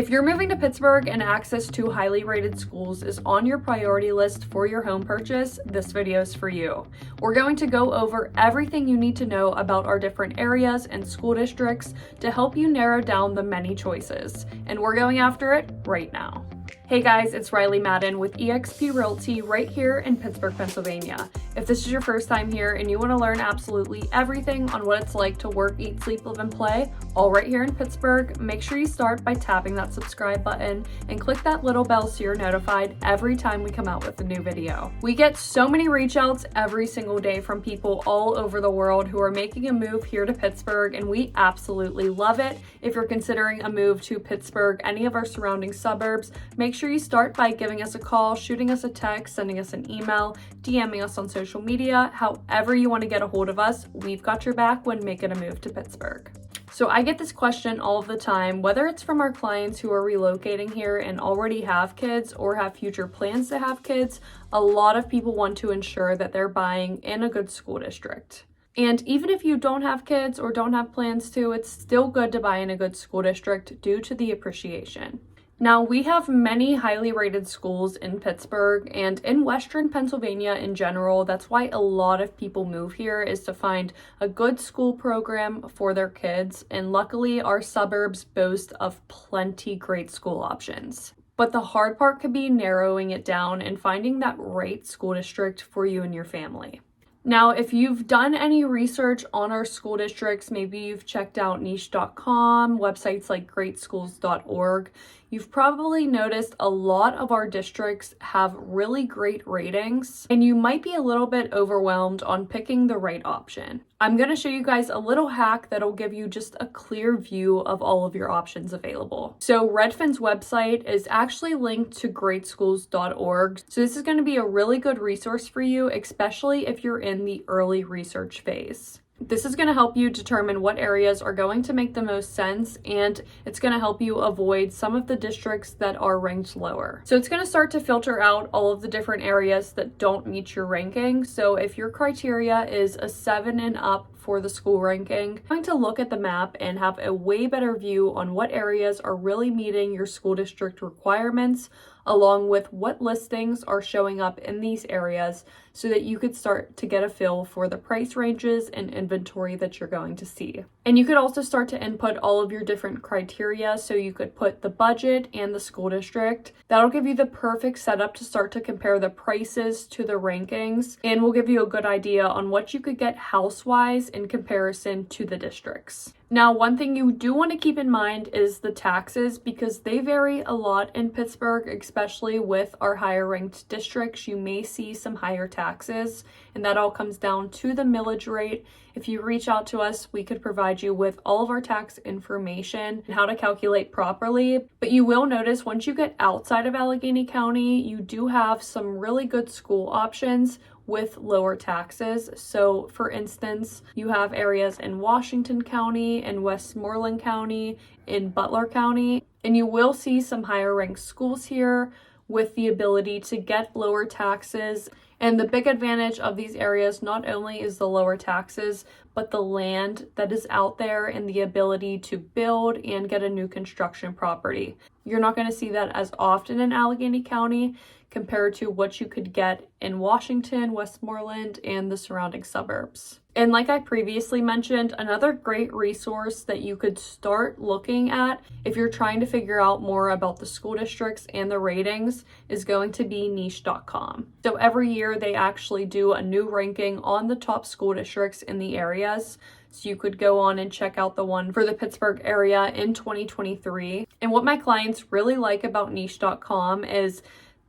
If you're moving to Pittsburgh and access to highly rated schools is on your priority list for your home purchase, this video is for you. We're going to go over everything you need to know about our different areas and school districts to help you narrow down the many choices. And we're going after it right now. Hey guys, it's Riley Madden with eXp Realty right here in Pittsburgh, Pennsylvania. If this is your first time here and you want to learn absolutely everything on what it's like to work, eat, sleep, live, and play, all right here in Pittsburgh, make sure you start by tapping that subscribe button and click that little bell so you're notified every time we come out with a new video. We get so many reach outs every single day from people all over the world who are making a move here to Pittsburgh, and we absolutely love it. If you're considering a move to Pittsburgh, any of our surrounding suburbs, make sure you start by giving us a call, shooting us a text, sending us an email, DMing us on social media. However you want to get a hold of us, we've got your back when making a move to Pittsburgh. So I get this question all of the time, whether it's from our clients who are relocating here and already have kids or have future plans to have kids. A lot of people want to ensure that they're buying in a good school district. And even if you don't have kids or don't have plans to, it's still good to buy in a good school district due to the appreciation. Now, we have many highly rated schools in Pittsburgh and in Western Pennsylvania in general. That's why a lot of people move here, is to find a good school program for their kids. And luckily, our suburbs boast of plenty great school options. But the hard part could be narrowing it down and finding that right school district for you and your family. Now, if you've done any research on our school districts, maybe you've checked out Nichecom, websites like greatschools.org, you've probably noticed a lot of our districts have really great ratings, and you might be a little bit overwhelmed on picking the right option. I'm going to show you guys a little hack that'll give you just a clear view of all of your options available. So Redfin's website is actually linked to greatschools.org. So this is going to be a really good resource for you, especially if you're in the early research phase. This is going to help you determine what areas are going to make the most sense, and it's going to help you avoid some of the districts that are ranked lower. So it's going to start to filter out all of the different areas that don't meet your ranking. So if your criteria is a 7 and up for the school ranking, I'm going to look at the map and have a way better view on what areas are really meeting your school district requirements, along with what listings are showing up in these areas, so that you could start to get a feel for the price ranges and inventory that you're going to see. And you could also start to input all of your different criteria. So you could put the budget and the school district. That'll give you the perfect setup to start to compare the prices to the rankings, and will give you a good idea on what you could get house-wise in comparison to the districts. Now, one thing you do want to keep in mind is the taxes, because they vary a lot in Pittsburgh, especially with our higher ranked districts. You may see some higher taxes, and that all comes down to the millage rate. If you reach out to us, we could provide you with all of our tax information and how to calculate properly. But you will notice once you get outside of Allegheny County, you do have some really good school options with lower taxes. So for instance, you have areas in Washington County, in Westmoreland County, in Butler County, and you will see some higher ranked schools here with the ability to get lower taxes. And the big advantage of these areas not only is the lower taxes, but the land that is out there and the ability to build and get a new construction property. You're not going to see that as often in Allegheny County compared to what you could get in Washington, Westmoreland, and the surrounding suburbs. And like I previously mentioned, another great resource that you could start looking at if you're trying to figure out more about the school districts and the ratings is going to be niche.com. So every year they actually do a new ranking on the top school districts in the areas. So you could go on and check out the one for the Pittsburgh area in 2023. And what my clients really like about niche.com is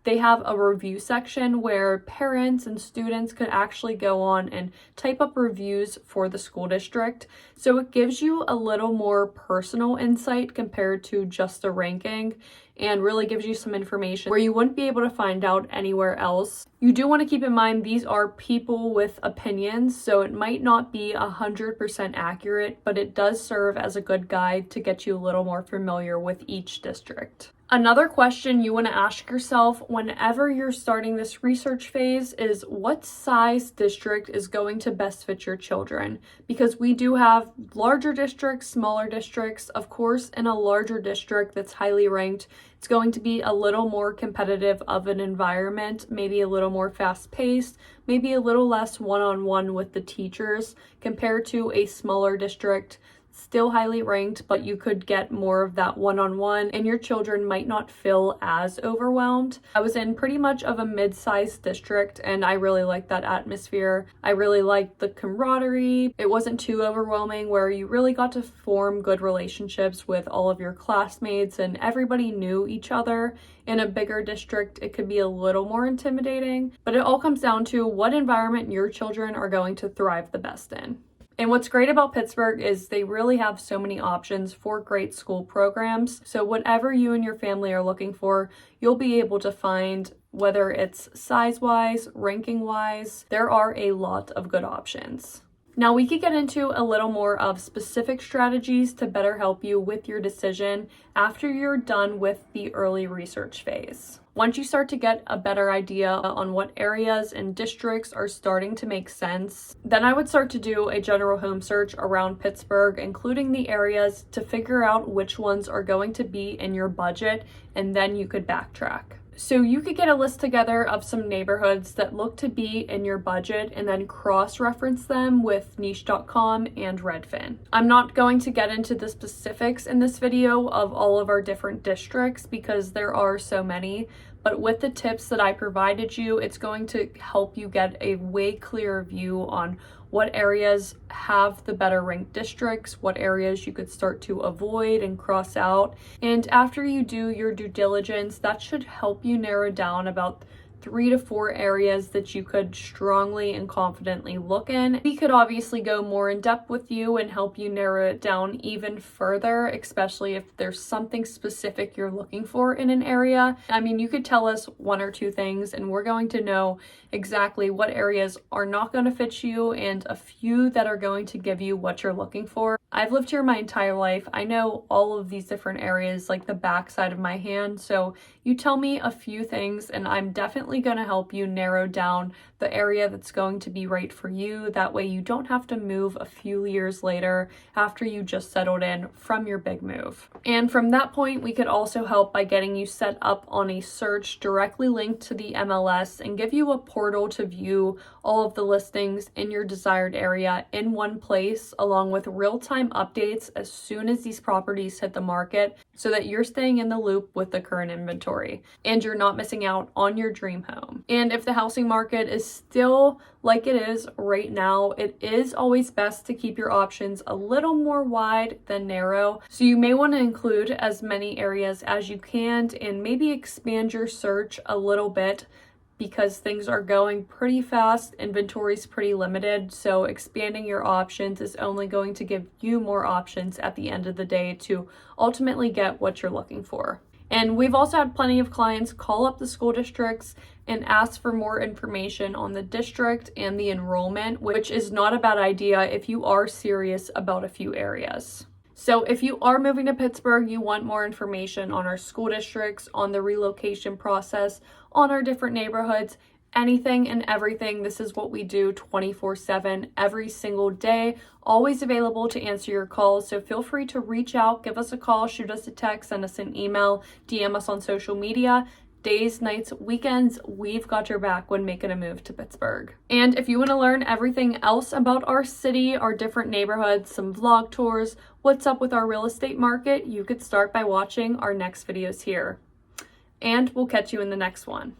they have a review section where parents and students could actually go on and type up reviews for the school district. So it gives you a little more personal insight compared to just a ranking, and really gives you some information where you wouldn't be able to find out anywhere else. You do want to keep in mind these are people with opinions, so it might not be 100% accurate, but it does serve as a good guide to get you a little more familiar with each district. Another question you want to ask yourself whenever you're starting this research phase is what size district is going to best fit your children? Because we do have larger districts, smaller districts. Of course, in a larger district that's highly ranked, it's going to be a little more competitive of an environment, maybe a little more fast-paced, maybe a little less one-on-one with the teachers compared to a smaller district. Still highly ranked, but you could get more of that one-on-one and your children might not feel as overwhelmed. I was in pretty much of a mid-sized district and I really liked that atmosphere. I really liked the camaraderie. It wasn't too overwhelming where you really got to form good relationships with all of your classmates and everybody knew each other. In a bigger district, it could be a little more intimidating, but it all comes down to what environment your children are going to thrive the best in. And what's great about Pittsburgh is they really have so many options for great school programs. So whatever you and your family are looking for, you'll be able to find, whether it's size-wise, ranking-wise, there are a lot of good options. Now we could get into a little more of specific strategies to better help you with your decision after you're done with the early research phase. Once you start to get a better idea on what areas and districts are starting to make sense, then I would start to do a general home search around Pittsburgh, including the areas, to figure out which ones are going to be in your budget, and then you could backtrack. So you could get a list together of some neighborhoods that look to be in your budget and then cross-reference them with Nichecom and Redfin. I'm not going to get into the specifics in this video of all of our different districts because there are so many, but with the tips that I provided you, it's going to help you get a way clearer view on what areas have the better ranked districts, what areas you could start to avoid and cross out. And after you do your due diligence, that should help you narrow down about 3 to 4 areas that you could strongly and confidently look in. We could obviously go more in depth with you and help you narrow it down even further, especially if there's something specific you're looking for in an area. I mean, you could tell us 1 or 2 things and we're going to know exactly what areas are not going to fit you and a few that are going to give you what you're looking for. I've lived here my entire life. I know all of these different areas like the back side of my hand. So you tell me a few things and I'm definitely going to help you narrow down the area that's going to be right for you. That way you don't have to move a few years later after you just settled in from your big move. And from that point, we could also help by getting you set up on a search directly linked to the MLS and give you a portal to view all of the listings in your desired area in one place, along with real-time updates as soon as these properties hit the market, so that you're staying in the loop with the current inventory and you're not missing out on your dream home. And if the housing market is still like it is right now, it is always best to keep your options a little more wide than narrow. So you may want to include as many areas as you can and maybe expand your search a little bit, because things are going pretty fast, inventory is pretty limited, so expanding your options is only going to give you more options at the end of the day to ultimately get what you're looking for. And we've also had plenty of clients call up the school districts and ask for more information on the district and the enrollment, which is not a bad idea if you are serious about a few areas. So if you are moving to Pittsburgh, you want more information on our school districts, on the relocation process, on our different neighborhoods, anything and everything, this is what we do 24/7 every single day, always available to answer your calls. So feel free to reach out, give us a call, shoot us a text, send us an email, DM us on social media. Days, nights, weekends, we've got your back when making a move to Pittsburgh. And if you want to learn everything else about our city, our different neighborhoods, some vlog tours, what's up with our real estate market, you could start by watching our next videos here. And we'll catch you in the next one.